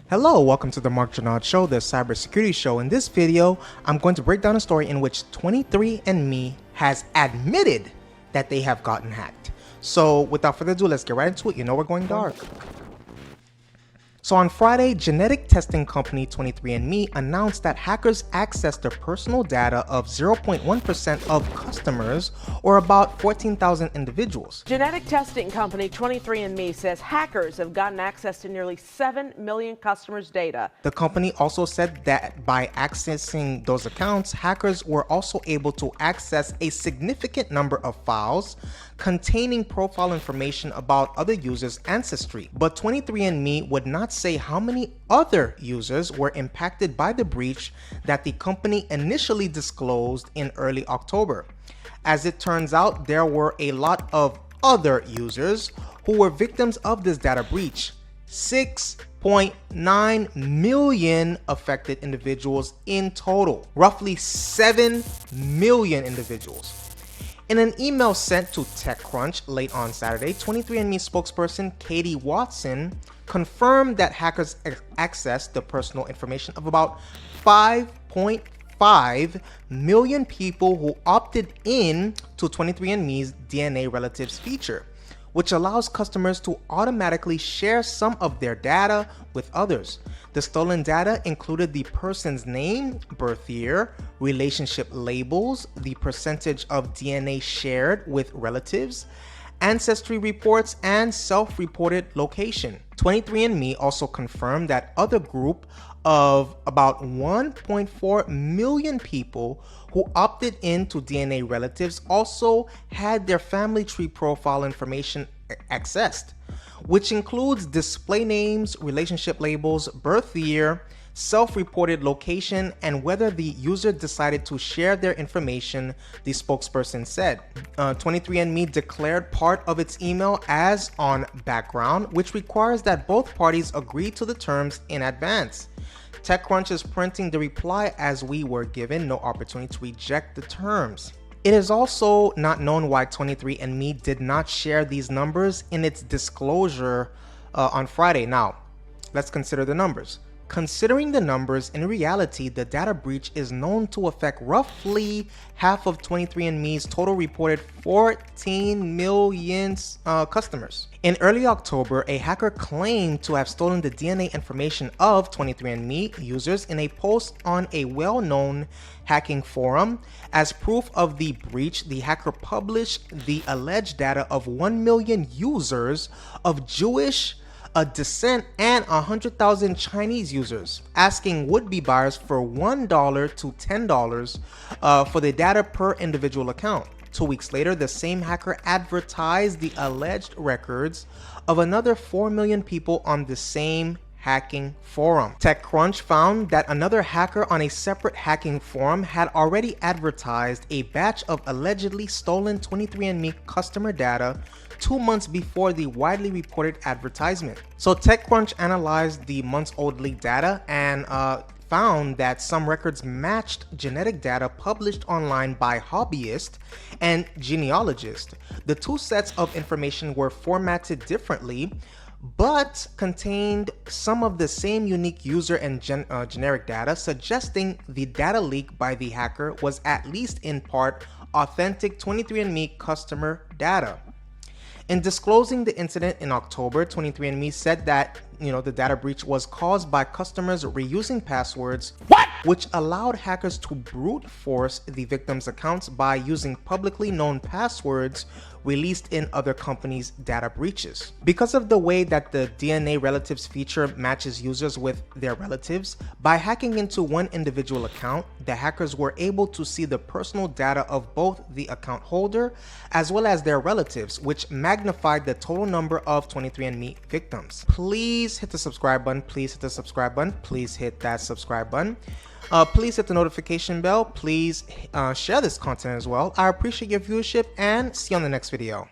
Hello, welcome to the Mark Janard Show, the cybersecurity show. In this video, I'm going to break down a story in which 23andMe has admitted that they have gotten hacked. So without further ado, let's get right into it. You know we're going dark. So on Friday, genetic testing company 23andMe announced that hackers accessed the personal data of 0.1% of customers, or about 14,000 individuals. Genetic testing company 23andMe says hackers have gotten access to nearly 7 million customers' data. The company also said that by accessing those accounts, hackers were also able to access a significant number of files containing profile information about other users' ancestry. But 23andMe would not say how many other users were impacted by the breach that the company initially disclosed in early October. As it turns out, there were a lot of other users who were victims of this data breach. 6.9 million affected individuals in total, roughly 7 million individuals. In an email sent to TechCrunch late on Saturday, 23andMe spokesperson Katie Watson confirmed that hackers accessed the personal information of about 5.5 million people who opted in to 23andMe's DNA relatives feature, which allows customers to automatically share some of their data with others. The stolen data included the person's name, birth year, relationship labels, the percentage of DNA shared with relatives, ancestry reports, and self-reported location. 23andMe also confirmed that other group of about 1.4 million people who opted into DNA relatives also had their family tree profile information accessed, which includes display names, relationship labels, birth year, self-reported location, and whether the user decided to share their information, the spokesperson said. 23andMe declared part of its email as on background, which requires that both parties agree to the terms in advance. TechCrunch is printing the reply as we were given no opportunity to reject the terms. It is also not known why 23andMe did not share these numbers in its disclosure on Friday. Now, let's consider the numbers. Considering the numbers, in reality, the data breach is known to affect roughly half of 23andMe's total reported 14 million customers. In early October, a hacker claimed to have stolen the DNA information of 23andMe users in a post on a well-known hacking forum. As proof of the breach, the hacker published the alleged data of 1 million users of Jewish descent and 100,000 Chinese users, asking would-be buyers for $1 to $10 for the data per individual account. 2 weeks later, the same hacker advertised the alleged records of another 4 million people on the same hacking forum. TechCrunch found that another hacker on a separate hacking forum had already advertised a batch of allegedly stolen 23andMe customer data 2 months before the widely reported advertisement. So TechCrunch analyzed the months-old leaked data and found that some records matched genetic data published online by hobbyists and genealogists. The two sets of information were formatted differently, but contained some of the same unique user and generic data, suggesting the data leak by the hacker was at least in part authentic 23andMe customer data. In disclosing the incident in October, 23andMe said that the data breach was caused by customers reusing passwords, which allowed hackers to brute force the victims' accounts by using publicly known passwords released in other companies' data breaches. Because of the way that the DNA relatives feature matches users with their relatives, by hacking into one individual account, the hackers were able to see the personal data of both the account holder as well as their relatives, which magnified the total number of 23andMe victims. Please hit the subscribe button. Please hit the subscribe button. Please hit that subscribe button. Please hit the notification bell. Please share this content as well. I appreciate your viewership and see you on the next video.